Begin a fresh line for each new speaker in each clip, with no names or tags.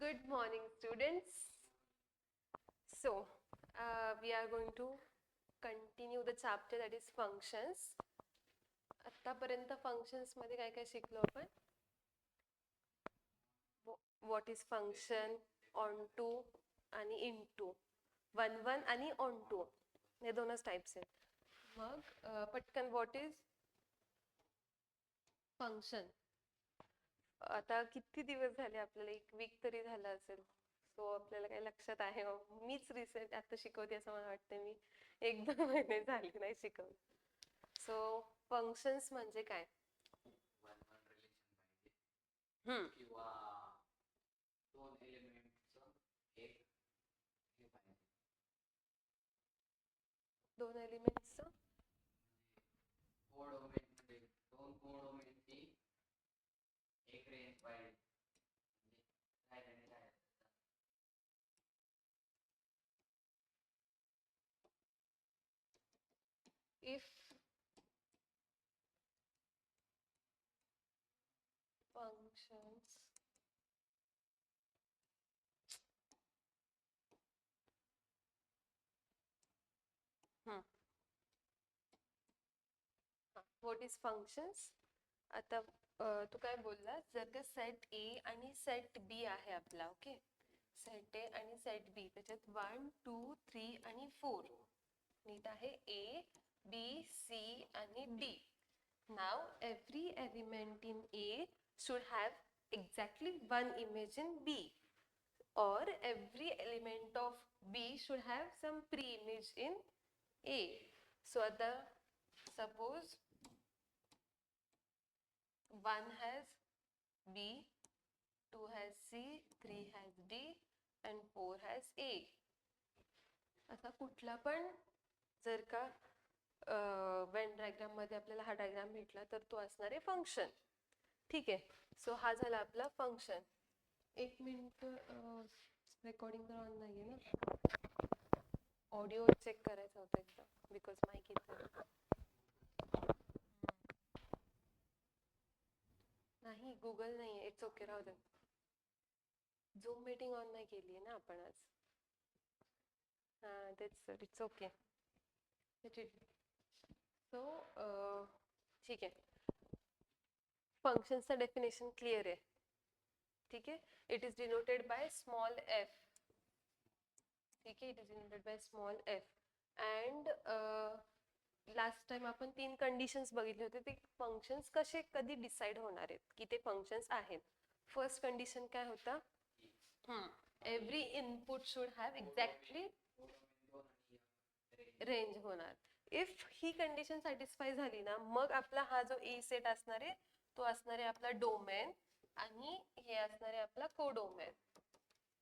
Good morning, students. So, we are going to continue the chapter that is functions. आतापर्यंत functions मध्ये काय काय शिकलो आपण? What is function, onto आणि into. 1 आणि onto हे दोनच टाइप्स आहेत. मग पटकन what is function? आता किती दिवस झाले आपल्याला, एक वीक तरी झालं असेल. सो आपल्याला काही लक्षात आहे, मीच रिसेंट आता शिकवते असं मला वाटतं. मी 1-2 महिने झाले नाही शिकवलं. सो फंक्शन्स म्हणजे काय?
किंवा दोन एलिमेंटचं एक हे पाहिजे.
दोन एलिमेंट्सचं
कोडोमेन म्हणजे दोन कोडोमेनची एक रेंज पाहिजे.
if functions what is functions? आता तू काय बोलला, जर का सेट ए आणि सेट बी आहे आपला, ओके, सेट ए आणि सेट बी, त्याच्यात 1 2 3 आणि 4 नीट आहे, ए बी सी आणि D. Now every element in A should have exactly one image in B, or every element of B should have some pre-image in A. So आता suppose 1 has B, 2 has C, 3 has D and 4 has A. आता कुठला पण जर का Wien diagram मध्ये आपल्याला हा diagram भेटला तर तो असणार आहे फंक्शन. ठीक आहे. सो हा झाला आपला फंक्शन. 1 मिनिट, रेकॉर्डिंग तर ऑन नाहीये ना, ऑडिओ चेक करायचा होता एकदा, बिकॉज माईक इथे नाही, गुगल नाहीये. इट्स ओके, राहू दे. झूम मीटिंग ऑन नाही केली आहे ना आपण आज. हां, तेच सर, इट्स ओके. सो ठीक आहे, फंक्शनचं डेफिनेशन क्लिअर आहे. ठीक आहे. It is denoted by small F. ठीक आहे, it is denoted by small F. And last time आपण 3 कंडिशन्स बघितले होते, ते फंक्शन्स कसे कधी डिसाइड होणार आहेत की ते फंक्शन्स आहेत. फर्स्ट कंडिशन काय होता? Every input should have exactly range होणार. इफ ही कंडिशन सॅटिस्फाय झाली ना, मग आपला हा जो ए सेट असणार आहे तो असणार आहे आपला डोमेन, आणि हे असणार आहे आपला कोडोमेन.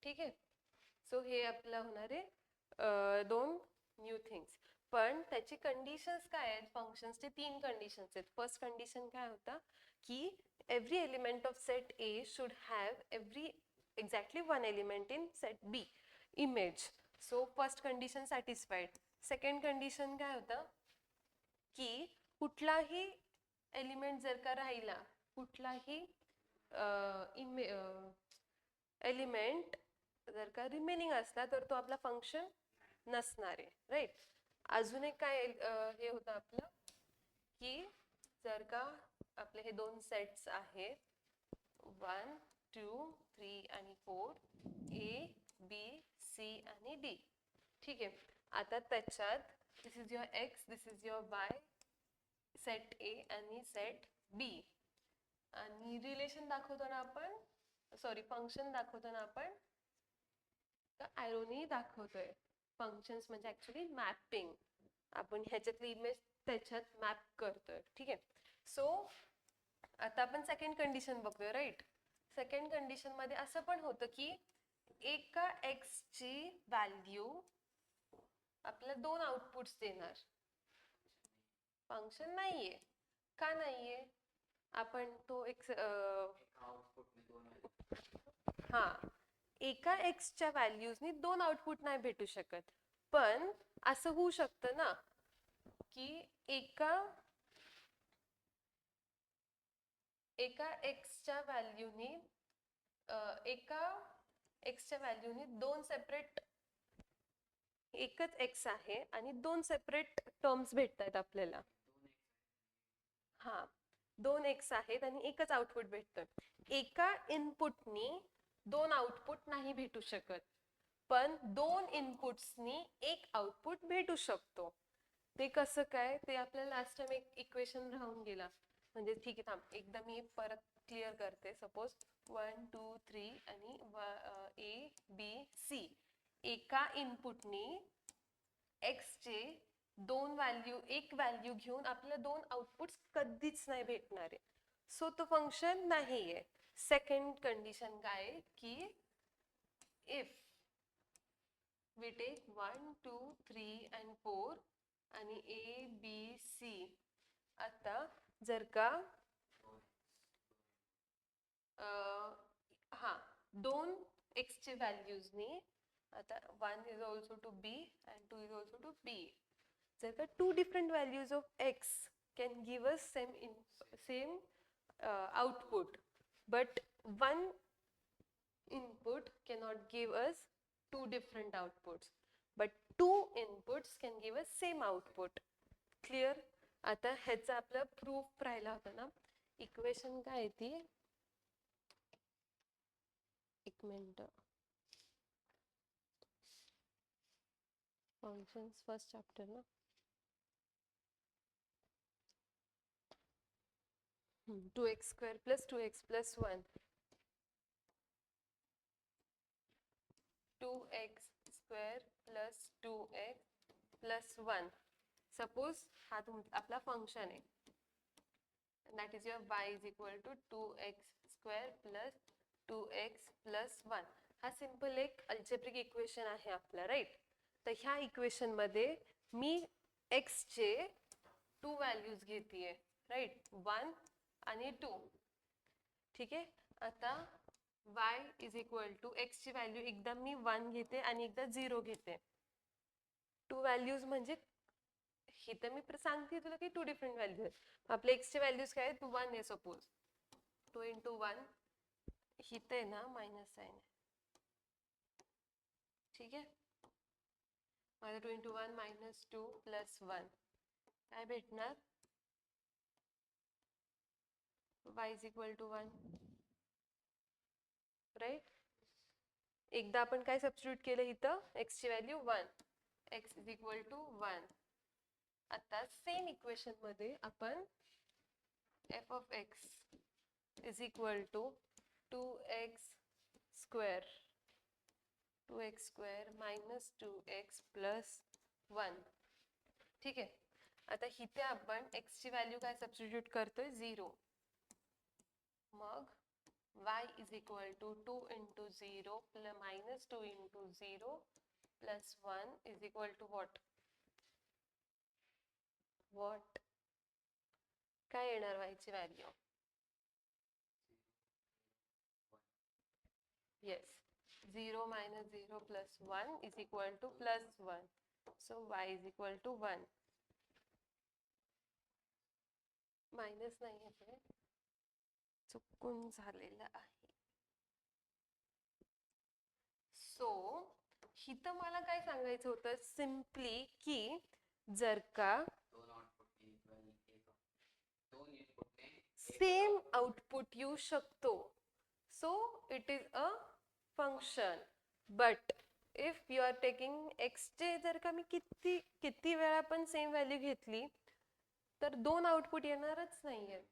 ठीक आहे. सो हे आपलं होणार आहे 2 न्यू थिंग्स. पण त्याची कंडिशन्स काय आहेत? फंक्शन्सचे 3 कंडिशन्स आहेत. फर्स्ट कंडिशन काय होता की every element of set A should have exactly 1 element in set B image. So first condition satisfied. Second condition काय होतं की कुठलाही एलिमेंट जर का राहिला, कुठलाही एलिमेंट जर का रिमेनिंग असला तर तो आपला फंक्शन नसणार आहे. राईट. अजून एक काय हे होतं आपलं की जर का आपले हे 2 सेट्स आहेत 1 2 3 आणि 4, ए बी सी आणि डी. ठीक आहे. आता त्याच्यात this is your X, this is your Y, set A आणि सेट बी. आणि रिलेशन दाखवताना आपण, सॉरी, फंक्शन दाखवताना आपण आयरोनी दाखवतोय. फंक्शन्स म्हणजे ऍक्च्युली मॅपिंग. आपण ह्याच्यातली इमेज त्याच्यात मॅप करतोय. ठीक आहे. सो आता आपण सेकंड कंडिशन बघतोय. राईट. सेकंड कंडिशन मध्ये असं पण होतं की एका एक्स ची व्हॅल्यू आपल्याला 2 आउटपुट्स देणार. फंक्शन नाहीये. का नाहीये? आपण तो एक हा, एका एक्सच्या व्हॅल्यूजनी 2 आउटपुट नाही भेटू शकत. पण असं होऊ शकतं ना की एका एक्सच्या व्हॅल्यूनी एका एक्सच्या व्हॅल्यूने दोन सेपरेट, एकच एक्स आहे आणि दोन सेपरेट टर्म्स भेटतायत आपल्याला. हा, दोन एक्स आहेत आणि एकच आउटपुट भेटतोय. एका इनपुटनी दोन आउटपुट नाही भेटू शकत, पण दोन इनपुट्सनी एक आउटपुट भेटू शकतो. ते कसं काय ते आपल्याला लास्ट टाइम एक इक्वेशन राहून गेला. म्हणजे ठीक आहे, थांब एकदा मी परत क्लिअर करते. सपोज 1 2 3 आणि ए बी सी, एका इनपुटनी एक्स चे दोन व्हॅल्यू, एक व्हॅल्यू घेऊन आपल्याला दोन आउटपुट्स कधीच नाही भेटणार आहे. सो तो फंक्शन नाहीये. सेकंड कंडिशन काय की इफ वी टेक 1 2 3 and 4 आणि ए बी सी, आता जर का हा दोन एक्स चे व्हॅल्यूजनी, आता 1 is also to b and 2 is also to b, जर का two different values of x can give us same output, but one input cannot give us two different outputs, but two inputs can give us same output. Clear? आता ह्याचा आपला proof राहिला होता ना. Equation काय आहे ती, एक मिनिट, फंक्शन्स फर्स्ट चॅप्टर ना. 2x square plus 2x plus 1, 2x square plus 2x plus 1. Suppose हा आपला फंक्शन आहे, that is your y is equal to 2x square plus 2x plus 1. हा सिंपल एक अल्जेब्रिक इक्वेशन आहे आपला, right. तर ह्या इक्वेशन मध्ये मी x चे टू व्हॅल्यूज घेतेय, राईट, 1 आणि 2. ठीक आहे. आता y is equal to x ची व्हॅल्यू एकदा मी 1 घेते आणि एकदा 0 घेते. टू व्हॅल्यूज म्हणजे इथं मी सांगते तुला की टू डिफरंट व्हॅल्यू आहेत. आपल्या x चे व्हॅल्यूज काय आहेत, 1 आहे सपोज. 2 into 1, इथं आहे ना मायनस साइन आहे. ठीक आहे. माझं 2 into 1 minus 2 plus 1 काय भेटणार, y is equal to 1, right. एकदा आपण काय सबस्टिट्यूट केलं इथं, x ची value 1, x is equal to 1. आता सेम इक्वेशन मध्ये आपण f of x is equal to 2x square minus 2x plus 1. ठीक आहे. आता इथे आपण x ची व्हॅल्यू काय सबस्टिट्यूट करतोय, 0. मग y is equal to 2 into 0 plus minus 2 into 0 plus 1 is equal to what? What? काय येणार y ची value? Yes. 0 minus 0 plus 1 is equal to plus 1. So y is equal to 1. Minus नाही आहे, चुकून झालेलं आहे. सो इथं मला काय सांगायचं होतं, सिम्पली की जर का सेम आउटपुट येऊ शकतो, so it is a function. But if you are taking X चे, जर का मी किती वेळा पण सेम व्हॅल्यू घेतली तर दोन आउटपुट येणारच नाहीयेत,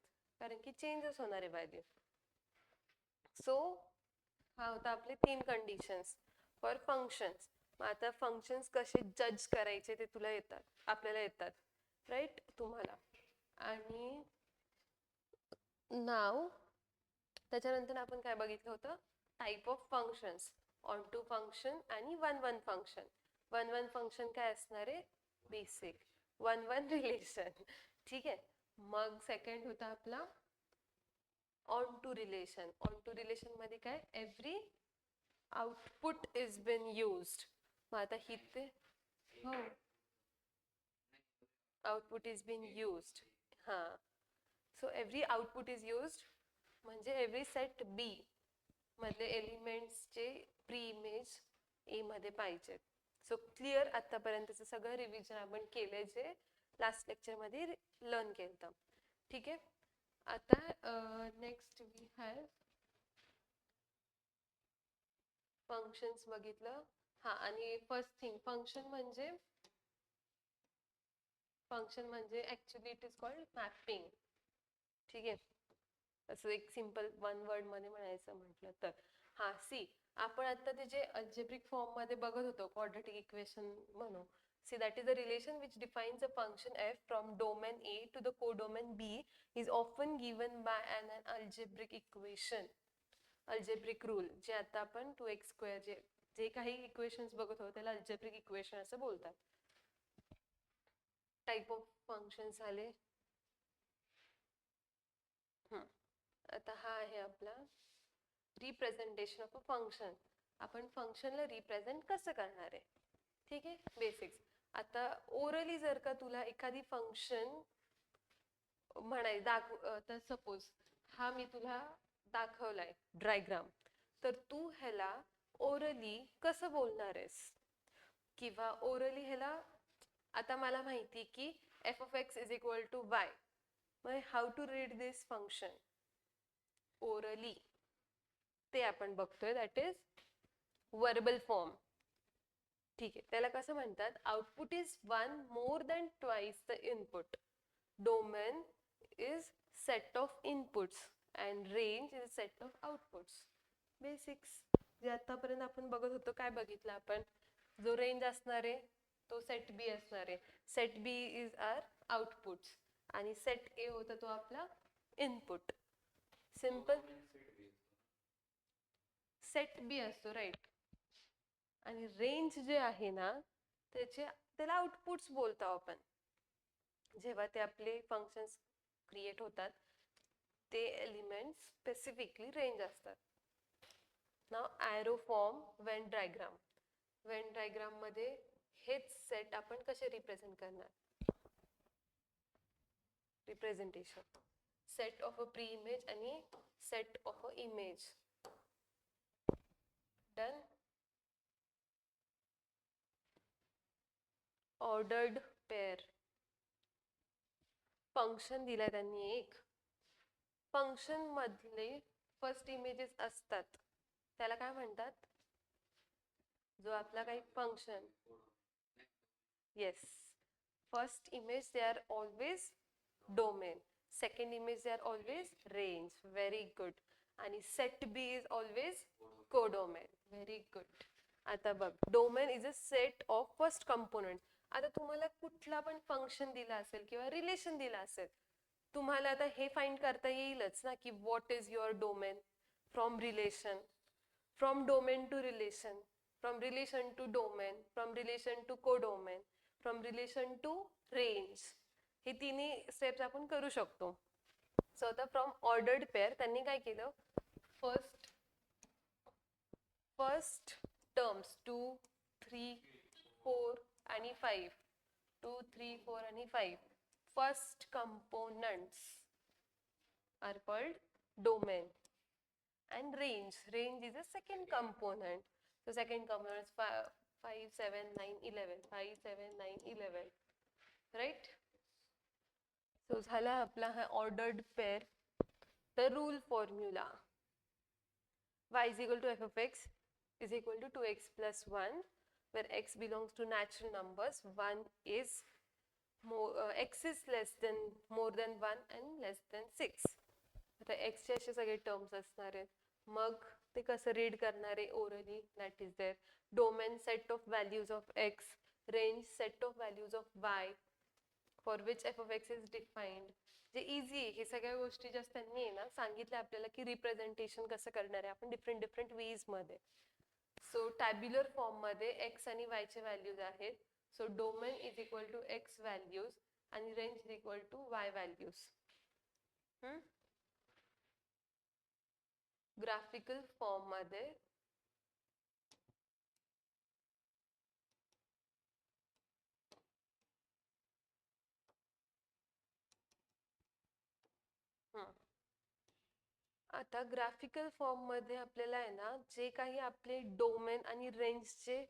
कारण की चेंजच होणार आहे व्हॅल्यू. सो हा होता आपले 3 कंडिशन्स फॉर फंक्शन्स. मग आता फंक्शन्स कसे जज करायचे ते तुला येतात, आपल्याला येतात, राईट, तुम्हाला. आणि नाव त्याच्यानंतर आपण काय बघितलं होतं, type of functions, onto function आणि 1-1 फंक्शन. 1-1 फंक्शन काय असणार आहे, बेसिक 1-1 रिलेशन. ठीक आहे. मग सेकंड होता आपला onto relation. Onto relation मध्ये काय, every output is been used. मग आता इथे हो, आउटपुट इज बीन युज्ड. हा, so every output is used म्हणजे एव्हरी सेट बी मधले एलिमेंट्सचे प्री इमेज ए मध्ये पाहिजे. सो क्लिअर, आतापर्यंतचं सगळं रिव्हिजन आपण केलंय जे लास्ट लेक्चर मध्ये लर्न केलं. ठीक आहे. आता नेक्स्ट वी हॅव फंक्शन्स बघितलं. हा, आणि फर्स्ट थिंग फंक्शन म्हणजे actually it is called mapping. ठीक आहे. असं एक सिंपल वन वर्ड मध्ये म्हणायचं म्हटलं तर, हा सी, आपण आता ते जे अल्जेब्रिक फॉर्म मध्ये बघत होतो क्वाड्रेटिक इक्वेशन म्हणून. See, that is the relation which defines a function f from domain A to the codomain B is often given by an algebraic equation. Algebraic rule, जे आता आपण 2x² जे काही equations बघत आहोत त्याला अल्जेब्रिक इक्वेशन असं बोलतात. टाइप ऑफ फंक्शन्स आले. आता हा आहे आपला रिप्रेझेंटेशन ऑफ अ फंक्शन. आपण फंक्शनला रिप्रेझेंट कसं करणार आहे. ठीक आहे. बेसिक्स. आता ओरली जर का तुला एखादी फंक्शन तर सपोज हा मी तुला दाखवलाय डायग्राम, तर तू ह्याला ओरली कसं बोलणार आहेस, किंवा ओरली ह्याला आता मला माहिती की f of x is equal to y, मग how to read this function orally ते आपण बघतोय. That is verbal form. ठीक आहे. त्याला कसं म्हणतात, output is one more than twice the input. Domain is set of inputs and range is set of outputs. Basics जे आतापर्यंत आपण बघत होतो. काय बघितलं आपण, जो रेंज असणार आहे तो सेट बी असणार आहे. Set B is R outputs आणि सेट ए होता तो आपला इनपुट. सिंपल. सेट बी असतो, राईट. आणि रेंज जे आहे ना त्याला आउटपुट्स बोलतो आपण. जेव्हा ते आपले फंक्शन्स क्रिएट होतात ते एलिमेंट्स स्पेसिफिकली रेंज असतात. नाव arrow form Venn diagram. Venn diagram मध्ये हेच सेट आपण कसे रिप्रेझेंट करणार. Representation set of a pre image आणि set of a image. Done. Ordered pair. Function दिलाय त्यांनी एक. फंक्शन मधले फर्स्ट इमेजेस असतात त्याला काय म्हणतात, जो आपला काही function. Yes, first image they are always domain, second image they are always range. Very good. आणि set B is always codomain. Very good. आता बघ, domain is a set of first component. आता तुम्हाला कुठला पण फंक्शन दिला असेल किंवा रिलेशन दिला असेल, तुम्हाला आता हे फाइंड करता येईलच ना की what is your domain from relation, from domain to relation, from relation to domain, from relation to codomain, from relation to range. हे तिन्ही स्टेप्स आपण करू शकतो. सो आता फ्रॉम ऑर्डर्ड पेअर त्यांनी काय केलं, फर्स्ट टर्म्स 2, 3, 4 आणि 5, 2, 3, 4 आणि 5 first components are called domain, and range is a second component. So second component is 5, 7, 9, 11, 5, 7, 9, 11, right? So झाला आपला हा ordered pair. The rule formula, y is equal to f of x is equal to 2x plus 1, where x belongs to natural numbers. 1 is x is more than 1 and less than 6. आता x चे असे सगळे terms असणार आहेत. मग ते कसं read करणार आहे orally. That is their domain set of values of x, range set of values of y, for which f of x is defined. जे इझी आहे. हे सगळ्या गोष्टी जास्त त्यांनी ना सांगितलं आपल्याला की रिप्रेझेंटेशन कसं करणार आहे आपण डिफरंट वेज मध्ये. सो टॅब्युलर फॉर्म मध्ये x आणि y चे व्हॅल्यूज आहेत. So domain is equal to x values आणि range is equal to y values. Graphical form मध्ये आता ग्राफिकल फॉर्म मध्ये आपल्याला आहे ना जे काही आपले डोमेन आणि रेंजचे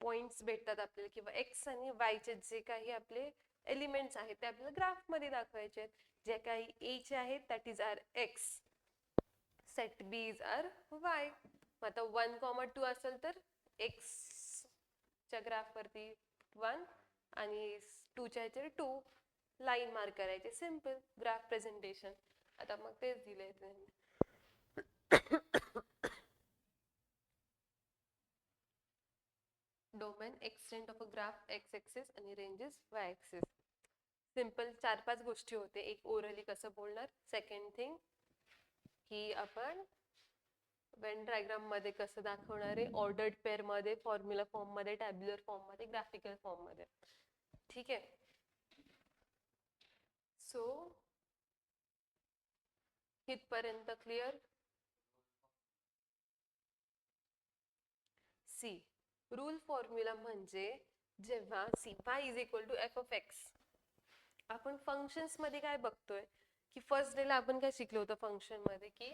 पॉइंट्स भेटतात आपल्याला किंवा एक्स आणि वायचे जे काही आपले एलिमेंट्स आहेत ते आपल्याला ग्राफ मध्ये दाखवायचे आहेत. जे काही ए चे आहेत that is R X, set B is R Y. आता 1,2 असेल तर एक्स च्या ग्राफ वरती 1 आणि 2 च्या ह्याच्यावर 2 लाईन मार्क करायचे. Simple graph presentation. आता मग तेच दिलंय त्यांनी. Domain, extent of a graph x axis आणि रेंजेस वाय एक्सिस. सिम्पल 4-5 गोष्टी होते. एक ओरली कसं बोलणार, सेकंड थिंग की आपण वेन डायग्राम मध्ये कसं दाखवणार आहे, ऑर्डर्ड पेअर मध्ये, फॉर्म्युला फॉर्म मध्ये, टॅब्युलर फॉर्म मध्ये, ग्राफिकल फॉर्म मध्ये. ठीक आहे. सो इथपर्यंत क्लिअर. सी रूल फॉर्म्युला म्हणजे जेव्हा see y is equal to F of X. आपण फंक्शन्स मध्ये काय बघतोय की फर्स्ट डे ला आपण काय शिकलो होतो फंक्शन मध्ये की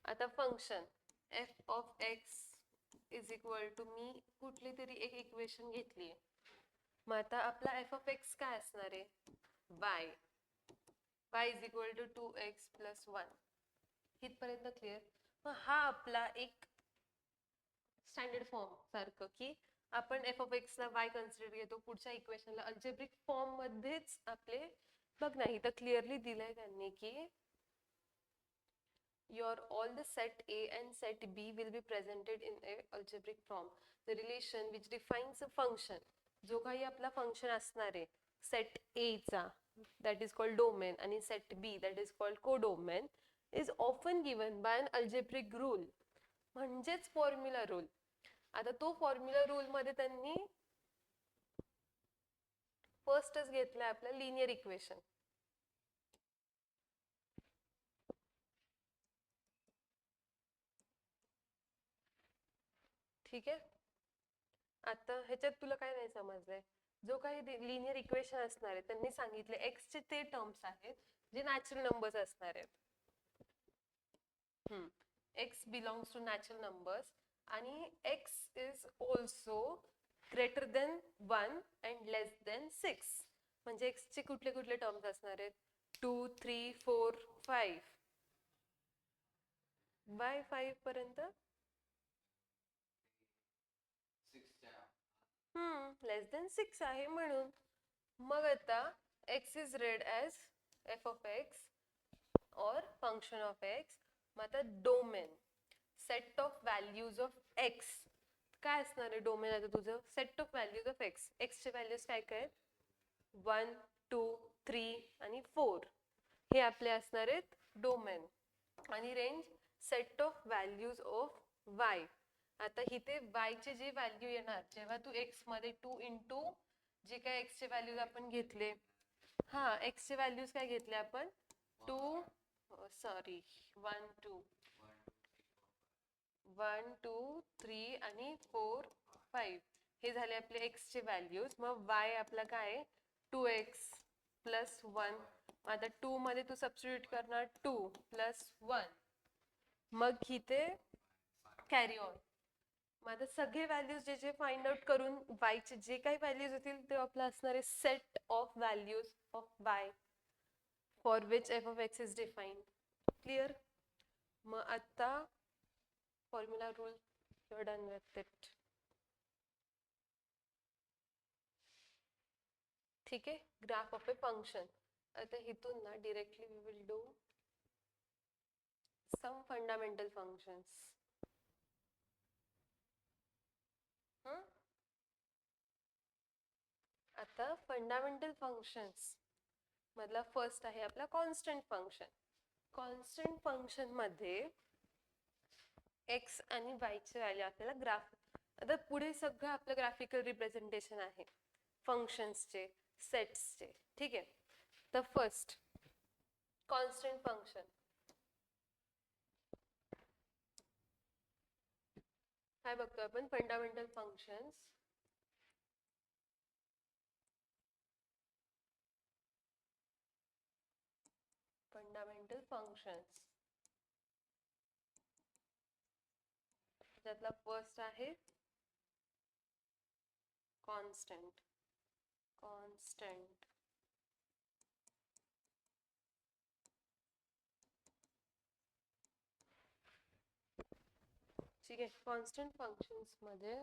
आता function F of x is equal to मी कुठली तरी एक इक्वेशन घेतलीये. मग आता आपला एफ ऑफ एक्स काय असणार आहे, Y. y is equal to 2x plus 1. इथपर्यंत क्लिअर. मग हा आपला एक स्टँडर्ड फॉर्म सारखं की आपण एफ ऑफ एक्स ला वाय कन्सिडर घेतो, पुढच्या इक्वेशनला अल्जेब्रिक फॉर्म मध्येच आपले बघ नाही तर क्लिअरली दिलंय त्यांनी की your all the set A and set B will be presented in a algebraic form. The relation which defines a function, जो काही आपला फंक्शन असणार आहे सेट A चा that is called domain आणि set B that is called codomain is often given by an algebraic rule, म्हणजेच formula rule. आता तो फॉर्म्युला रूल मध्ये त्यांनी फर्स्टच घेतलाय आपला लिनियर इक्वेशन. ठीक आहे. आता ह्याच्यात तुला काय नाही समजलंय, जो काही लिनियर इक्वेशन असणार आहे त्यांनी सांगितले एक्स चे ते टर्म्स आहेत जे नॅचरल नंबर्स असणार आहेत. X belongs to natural numbers आणि x is also greater than 1 and less than 6. म्हणजे एक्स चे कुठले कुठले टर्म्स असणार आहेत, 2, 3, 4, 5. बाय 5 पर्यंत लेस देन 6 आहे म्हणून. मग आता x is read as f of x और फंक्शन ऑफ एक्स. मग आता domain set of values of x काय असणार आहे डोमेन. आता तुझं set of values of x. एक्सचे व्हॅल्यूज काय काय आहेत, 1, 2, 3 आणि 4 हे आपले असणार आहेत डोमेन. आणि range set of values of Y. आता इथे y चे जे व्हॅल्यू येणार जेव्हा तू x मध्ये 2 इंटू जे काय x चे व्हॅल्यूज आपण घेतले, हा x चे व्हॅल्यूज काय घेतले आपण 2 सॉरी 1 2 1 2 3 आणि 4 5 हे झाले आपले x चे व्हॅल्यूज. मग y आपला काय आहे 2x प्लस 1. आता 2 मध्ये तू सबस्टिट्यूट करणार 2 प्लस 1. मग इथे कॅरी ऑन. मग आता सगळे व्हॅल्यूज जे जे फाइंड आउट करून y चे जे काही व्हॅल्यूज येतील ते आपलं असणार आहे set of values of y for which F of x is defined. Clear. मग आता formula rule you are done with it. ठीक आहे. Graph of a function. आता इथून ना directly we will do some fundamental functions. आता fundamental functions मधला first आहे आपला कॉन्स्टंट फंक्शन. कॉन्स्टंट फंक्शन मध्ये एक्स आणि वाय चे व्हॅल्यू आपल्याला ग्राफ. आता पुढे सगळं आपलं ग्राफिकल रिप्रेझेंटेशन आहे फंक्शन्सचे सेट्सचे. ठीक आहे. तर फर्स्ट कॉन्स्टंट फंक्शन काय बघतो आपण, फंडामेंटल फंक्शन्स एक्सपेरिमेंटल फंक्शन्स. त्यातला फर्स्ट आहे कॉन्स्टंट. ठीक आहे. कॉन्स्टंट फंक्शन्स मध्ये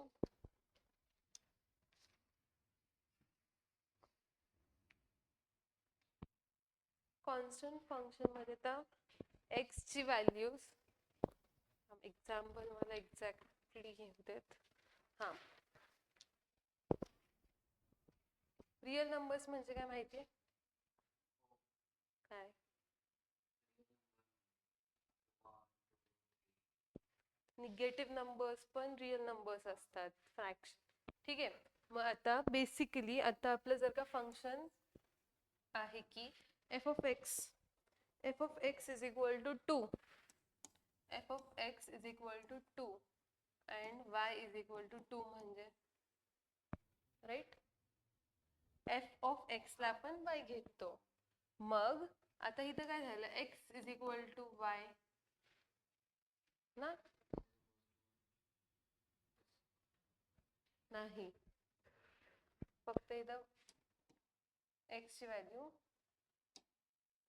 तर एक्स ची व्हॅल्यूज, एक्झाम्पल मला एक्झॅक्टली घेऊ देत. हा, रिअल नंबर्स म्हणजे काय माहितीये? काय? निगेटिव्ह नंबर्स पण रिअल नंबर्स असतात, फ्रॅक्शन. ठीक आहे. मग आता बेसिकली आता आपलं जर का फंक्शन आहे की F of x is equal to 2, F of x is equal to 2 and Y is equal to 2 म्हणजे राईट, एफ ऑफ एक्स ला आपण वाय घेतो. मग आता इथं काय झालं, X is equal to Y ना, नाही, फक्त इथं एक्स ची व्हॅल्यू,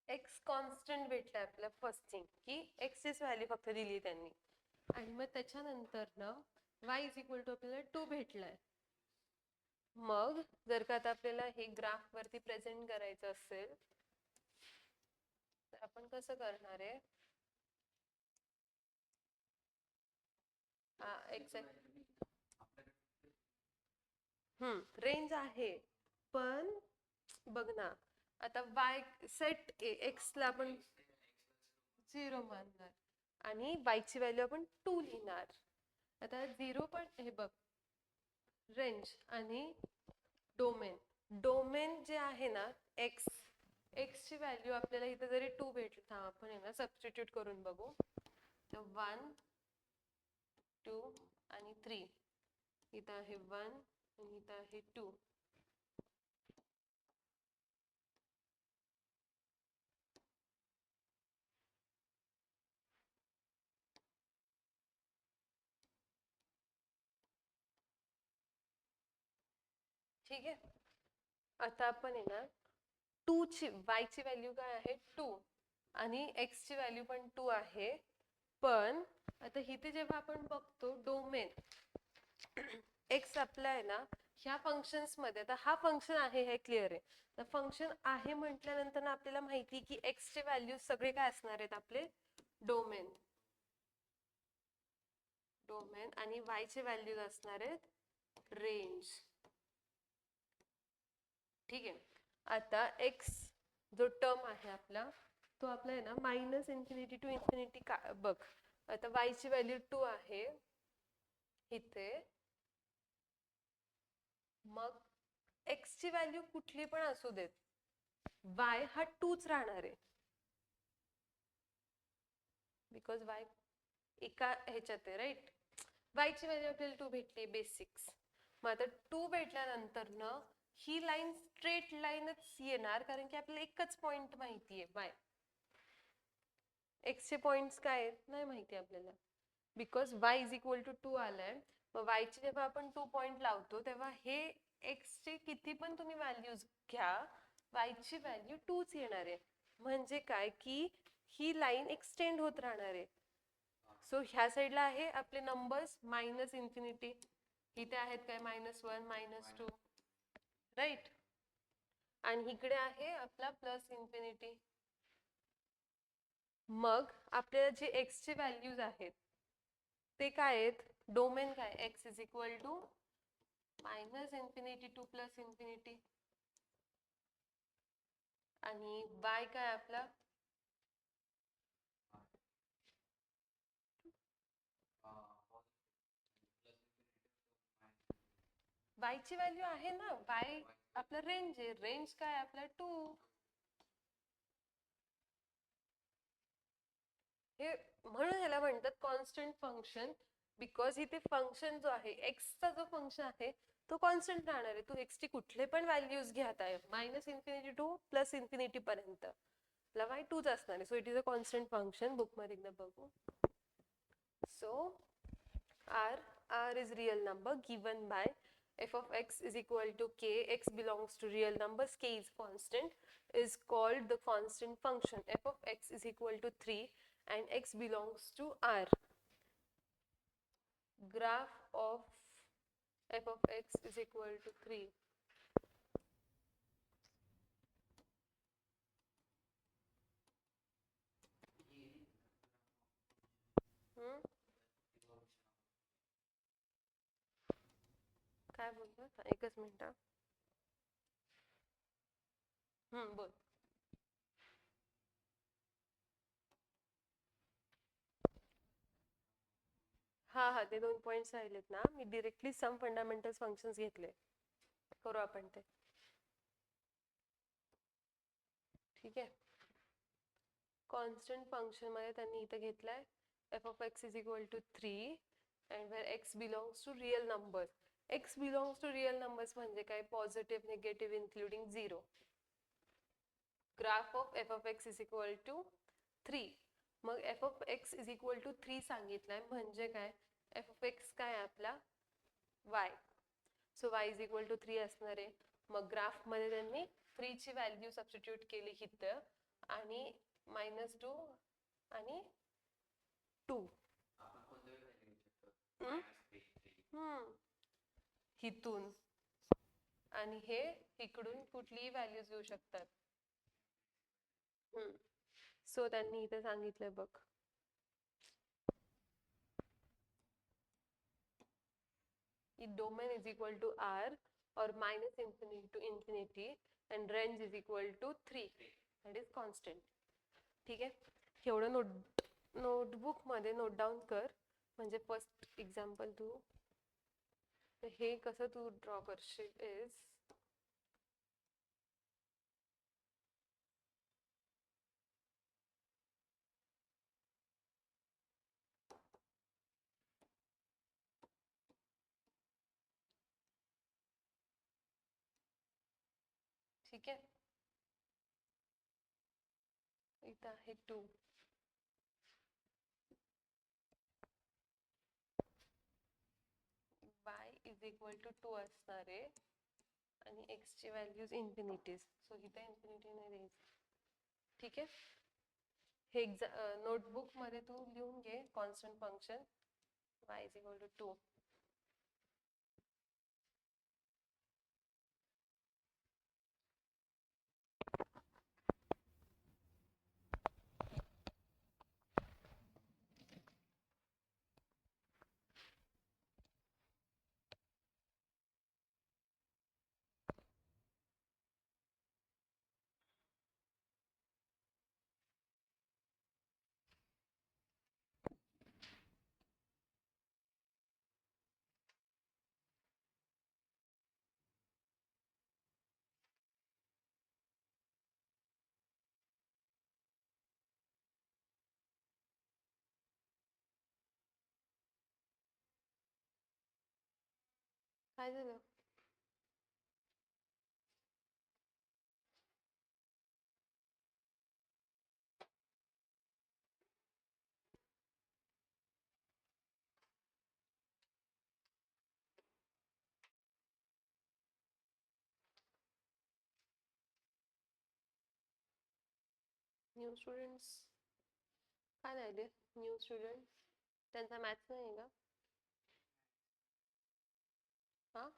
एक्स कॉन्स्टंट भेटलाय आपल्याला. फर्स्ट थिंग की एक्स चीच व्हॅल्यू फक्त दिली त्यांनी, आणि मग त्याच्यानंतर ना वाय इज इक्वल टू आपल्याला 2 भेटलाय. मग जर का आता आपल्याला हे ग्राफ वरती प्रेझेंट करायचं असेल तर आपण कसं करणार आहे, रेंज आहे, पण बघ ना आता वाय सेट एक्स ला आपण 0 मानणार आणि वाय ची व्हॅल्यू आपण 2 लिहिणार. आता 0 पण हे बघ, रेंज आणि डोमेन जे आहे ना, एक्स ची व्हॅल्यू आपल्याला इथे जरी 2 भेटली, थांब आपण आहे ना सबस्टिट्यूट करून बघू. तर 1 2 आणि 3, इथं आहे 1 आणि इथं आहे 2. ठीक आहे. आता आपण आहे ना 2 ची y ची व्हॅल्यू काय आहे 2 आणि x ची व्हॅल्यू पण 2 आहे. पण आता इथे जेव्हा आपण बघतो डोमेन x आपला आहे ना ह्या फंक्शन्स मध्ये, आता हा फंक्शन आहे हे क्लिअर आहे. तर फंक्शन आहे म्हटल्यानंतर आपल्याला माहिती की x चे व्हॅल्यू सगळे काय असणार आहेत आपले डोमेन आणि y चे व्हॅल्यूज असणार आहेत रेंज. ठीक आहे. आता x जो टर्म आहे आपला तो आपला आहे ना -इन्फिनिटी टू इन्फिनिटी बघ. आता y ची व्हॅल्यू 2 आहे इथे, मग x ची व्हॅल्यू कुठली पण असू देत, y हा 2च राहणार आहे, बिकॉज y एका ह्याच्यात आहे राईट. y ची व्हॅल्यू आपल्याला 2 भेटली बेसिक्स. मग आता 2 भेटल्यानंतर न ही लाईन स्ट्रेट लाईनच येणार, कारण की आपल्याला एकच पॉइंट माहितीये y. x चे पॉइंट्स काय आहेत नाही माहिती आपल्याला, because y is equal to 2 आलाय. मग y चे जेव्हा आपण 2 पॉइंट लावतो तेव्हा हे x चे किती पण तुम्ही व्हॅल्यूज घ्या, y ची व्हॅल्यू 2च येणार आहे. म्हणजे काय की ही लाईन एक्सटेंड होत राहणार आहे. सो ह्या साईडला आहे आपले नंबर्स -इन्फिनिटी, इथे आहेत काय -1 -2 राईट, आणि इकडे आहे आपला +इन्फिनिटी. मग आपल्याला जे x चे व्हॅल्यूज आहेत ते काय आहेत, डोमेन काय x is equal to -infinity to +infinity आणि y काय आपला y ची व्हॅल्यू आहे ना, y आपला रेंज आहे, रेंज काय आपला 2. हे म्हणून ह्याला म्हणतात कॉन्स्टंट फंक्शन, बिकॉज इथे फंक्शन जो आहे x चा जो फंक्शन आहे तो कॉन्स्टंट राहणार आहे. तू x ची कुठले पण व्हॅल्यूज घ्या, -इन्फिनिटी टू +इन्फिनिटी पर्यंत, आपला y 2च असणार आहे. So it is a constant function. बुकमध्ये एकदा बघू. So r is real number given by f of x is equal to k, x belongs to real numbers, k is constant, is called the constant function. F of x is equal to 3 and x belongs to r. Graph of f of x is equal to 3. हम्म काय बोलतात? एकच minute. बोल. हा ते 2 points राहिलेत ना, मी directly सम fundamentals functions घेतले. करू आपण ते. ठीक आहे. कॉन्स्टंट फंक्शन मध्ये त्यांनी इथे घेतलाय f of x is equal to 3 and where x belongs to real numbers. x belongs to real numbers म्हणजे काय? Positive, negative, including 0. Graph of f of x is equal to 3. मग f of x is equal to 3 सांगितलंय म्हणजे काय? f of x काय आहे आपला? y. So y is equal to 3 असणार आहे. मग ग्राफ मध्ये त्यांनी 3 ची व्हॅल्यू सबस्टिट्यूट केली इथं आणि -2 आणि 2.
आपण कोणती व्हॅल्यू घेऊ शकतो? -3.
हितून आणि हे इकडून कुठलीही व्हॅल्यूज घेऊ शकतात. सो त्यांनी इथे सांगितलंय बघ. Domain is equal to r or -infinity to infinity and range is equal to 3. That is constant. ठीक आहे. एवढं नोटबुक मध्ये नोट डाऊन कर म्हणजे फर्स्ट एक्झाम्पल तू हे कसं तू ड्रॉ करशील इज ठीक आहे. इथं आहे 2. y इज इक्वल टू 2 असणार आहे आणि x ची व्हॅल्यूज इन्फिनिटीज. सो इथे इन्फिनिटी नाही द्यायचं. ठीक आहे. हे नोटबुक मध्ये तू लिहून घे constant function y is equal to 2. काय झालं? न्यू स्टुडंट्स काय राहिले? न्यू स्टुडंट त्यांचा मॅथ्स नाही आहे का? हा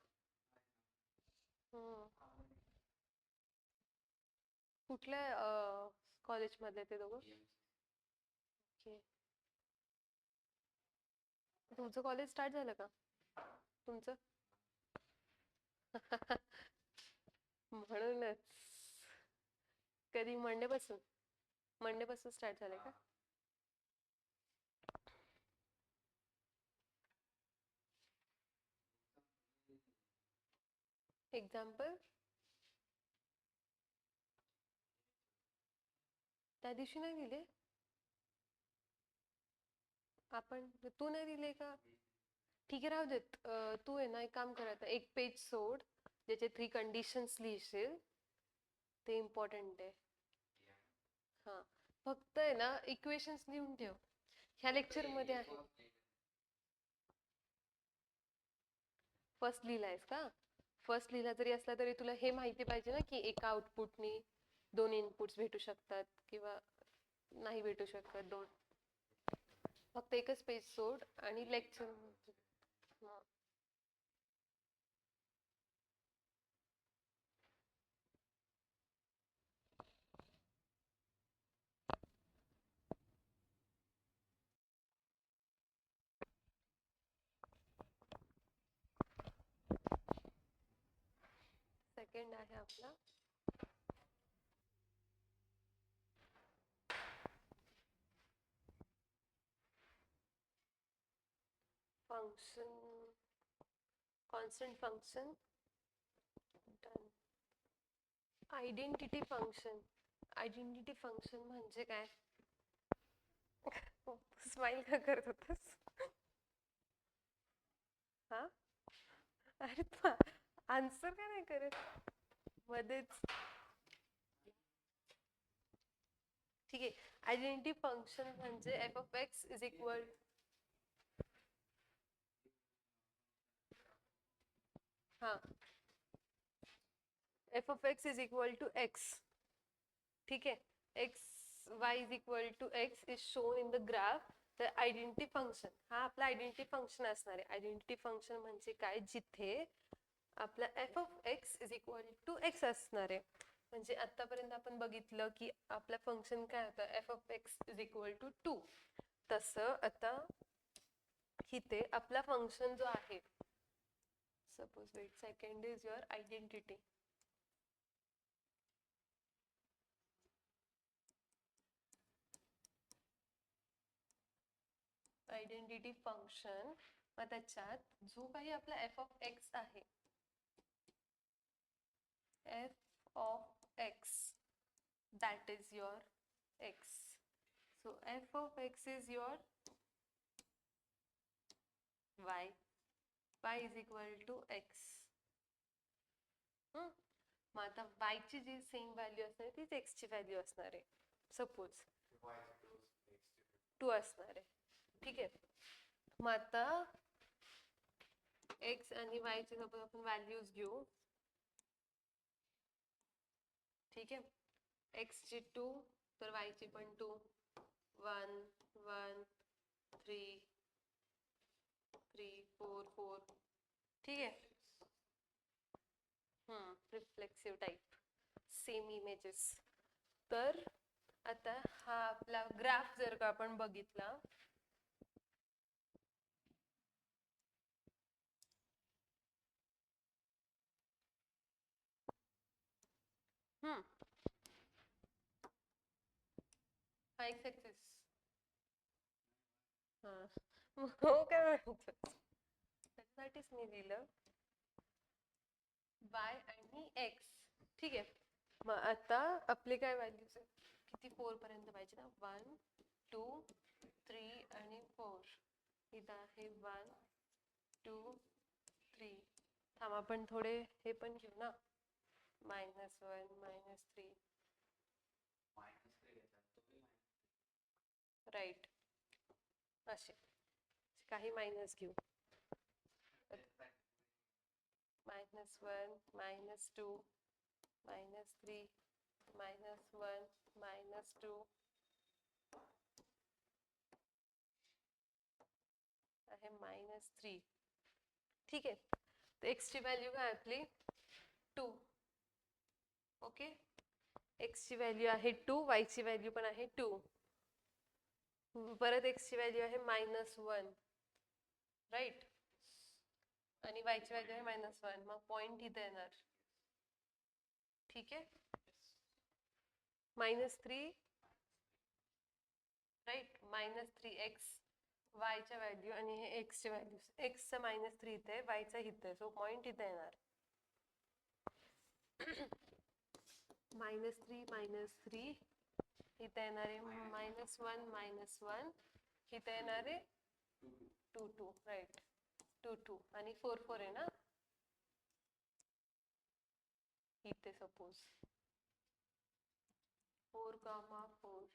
कुठल्या कॉलेज मधले ते दोघं? ओके. तुमचं कॉलेज स्टार्ट झालं का? तुमचं? म्हणूनच. कधी मंडे पासून स्टार्ट झालंय का? एक्झाम्पल त्या दिवशी नाही दिले आपण. तू नाही दिले का? ठीक आहे, राहू देत. तू आहे ना एक काम कर, आता एक पेज सोड ज्याचे 3 कंडिशन्स लिहिशील ते इम्पॉर्टंट आहे. फक्त आहे ना इक्वेशन्स लिहून ठेव. ह्या लेक्चर मध्ये आहे. फर्स्ट लिहिलायस का? फर्स्ट लिहिला जरी असला तरी तुला हे माहिती पाहिजे ना की एका आउटपुटनी दोन इनपुट्स भेटू शकतात किंवा नाही भेटू शकत दोन. फक्त एकच पेज सोड आणि लेक्चर. सेकंड आहे आपला function, constant function. Identity function. Identity function म्हणजे काय? स्माइल का करत होतास? हा, अरे तू आन्सर का नाही करत मध्येच? ठीक आहे. आयडेंटिटी फंक्शन म्हणजे f of x is equal, हा, f of x is equal to x. ठीक आहे. X y is equal to x is shown in the graph. तर आयडेंटिटी फंक्शन हा आपला आयडेंटिटी फंक्शन असणार आहे. आयडेंटिटी फंक्शन म्हणजे काय? जिथे आपला F of x is equal to X असणार आहे. म्हणजे आतापर्यंत आपण बघितलं की आपलं फंक्शन काय होतं, F of x is equal to 2. तसं आता इथे आपला फंक्शन जो आहे, suppose wait second is your identity. Identity function, मग त्याच्यात जो काही आपला एफ ऑफ एक्स आहे, F of X that is your x. So f of x is your y. y is equal to x. मग आता y ची जी same value असणार आहे तीच x ची व्हॅल्यू असणार आहे. सपोज 2 असणार आहे. ठीक आहे. मग आता x आणि y ची सपोज आपण व्हॅल्यूज घेऊ. ठीक आहे. x ची 2 तर y ची पण 2. 1 1 3 3 4 4. ठीक आहे. Reflexive type, same images. तर आता हा आपला ग्राफ जर का आपण बघितला, हा एक्स ऍक्सिस, हा हो काय म्हणतो त्याच्यासाठीच मी दिलं y आणि x. ठीक आहे. मग आता आपले काय व्हॅल्यूज आहेत, किती 4 पर्यंत पाहिजे ना, 1 2 3 आणि 4. इथं आहे 1 2 3. थांब आपण थोडे हे पण घेऊ ना, -1 -3. राईट, असे काही मायनस घेऊ. -1 -2 -3 -1 -2 आहे -3. ठीक आहे. तर एक्स ची व्हॅल्यू काय आपली 2. ओके. एक्स ची व्हॅल्यू आहे 2, वाय ची व्हॅल्यू पण आहे 2. परत एक्स ची व्हॅल्यू आहे -1, राईट, आणि वाय ची व्हॅल्यू आहे -1. मग पॉइंट इथे येणार. ठीक आहे. -3, राईट, -3x वायच्या व्हॅल्यू आणि हे एक्स ची व्हॅल्यू. एक्सचा -3 इथे, वायचा इथे, सो पॉइंट इथे येणार. -3 इथे येणार आहे -1 इथे येणार आहे 2 राईट, 2 आणि 4 आहे ना इथे. सपोज 4, 4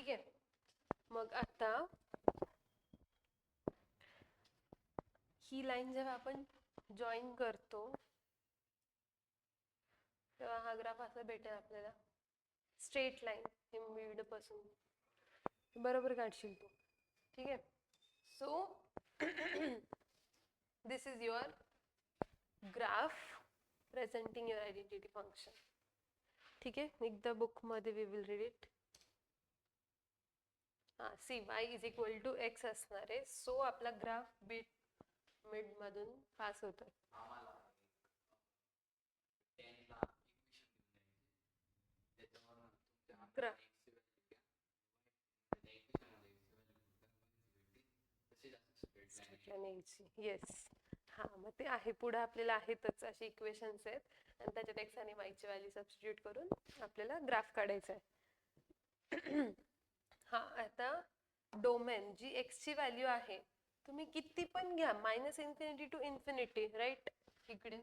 ठीक आहे. मग आता ही लाईन जेव्हा आपण जॉईन करतो तेव्हा हा ग्राफ असा भेटेल आपल्याला, स्ट्रेट लाईन हे मिड पासून बरोबर काढशील तू. ठीक आहे. So this is your graph presenting your identity function. ठीक आहे. एकदा बुक मध्ये वी विल रीड इट. हा, see Y is equal to X असणार आहे. सो आपला ग्राफ बीट मिड मधून पास होतोय.
आम्हाला 10 ला इक्वेशन दिली त्याच्यावरून तुमच्या हाताला
ग्राफ
x ची व्हॅल्यू घ्या. त्या इक्वेशन मध्ये x ची व्हॅल्यू तशी
न्यायची. येस. हा, मग ते आहे पुढे आपल्याला आहेतच असे इक्वेशन्स आहेत आणि त्याच्यात एक्स आणि वाय ची व्हॅल्यू सबस्टिट्यूट करून आपल्याला ग्राफ काढायचा आहे. हा, आता डोमेन जी एक्स ची व्हॅल्यू आहे तुम्ही किती पण घ्या, -∞ टू इन्फिनिटी, राईट. इकडे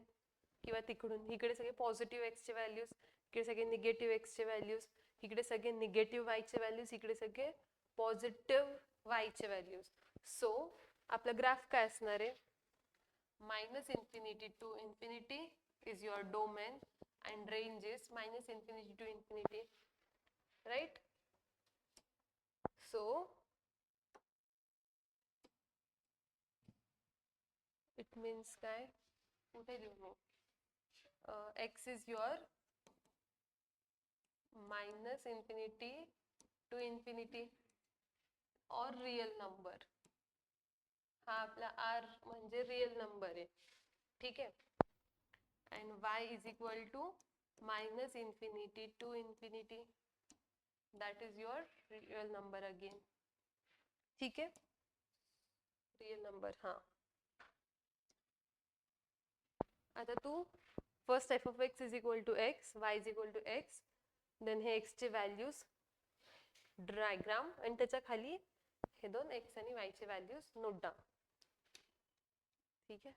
किंवा तिकडून इकडे सगळे पॉझिटिव्ह एक्स चे व्हॅल्यूज, इकडे सगळे निगेटिव्ह एक्स चे व्हॅल्यूज, इकडे सगळे निगेटिव्ह वाय चे व्हॅल्यूज, इकडे सगळे पॉझिटिव्ह वाय चे व्हॅल्यूज. सो आपला ग्राफ काय असणार आहे? -∞ To infinity is your domain and range is -∞ to infinity, right? So it means काय? कुठे लिहू मी? X is your -∞ to infinity or real number. हा आपला R म्हणजे रिअल नंबर आहे. ठीक आहे. and y is equal to -∞ to infinity, that is your real number again. ठीक है, रियल नंबर. हाँ, आता तू first f of x is equal to x, y is equal to x, then हे x चे values diagram आणि त्याच्या खाली हे दोन x आणि y चे व्हॅल्यूज नोट डाउन. ठीक है.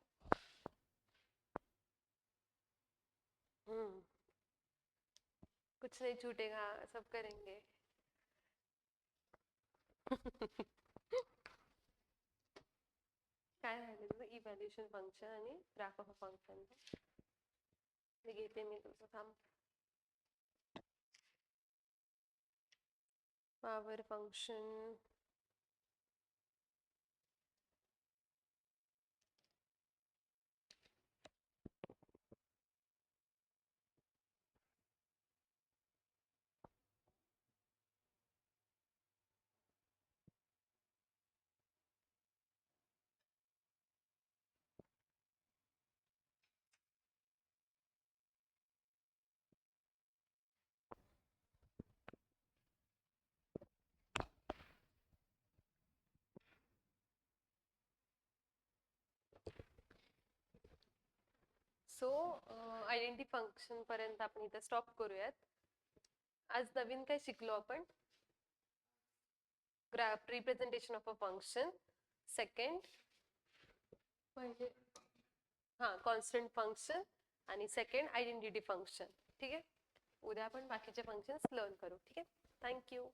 कुछ नहीं छूटेगा, सब करेंगे. काय राहिलं तुझं? इव्हॅल्युएशन फंक्शन आणि ग्राफ ऑफ अ फंक्शन. घेते मी तुझं थांब. Power function, so identity function पर्यंत आपण इथे स्टॉप करूयात. आज नवीन काय शिकलो आपण? Graph representation of a function. Second म्हणजे हा कॉन्स्टंट फंक्शन आणि सेकंड आयडेंटिटी फंक्शन. ठीक आहे. उद्या आपण बाकीचे फंक्शन्स लर्न करू. ठीक आहे. थँक्यू.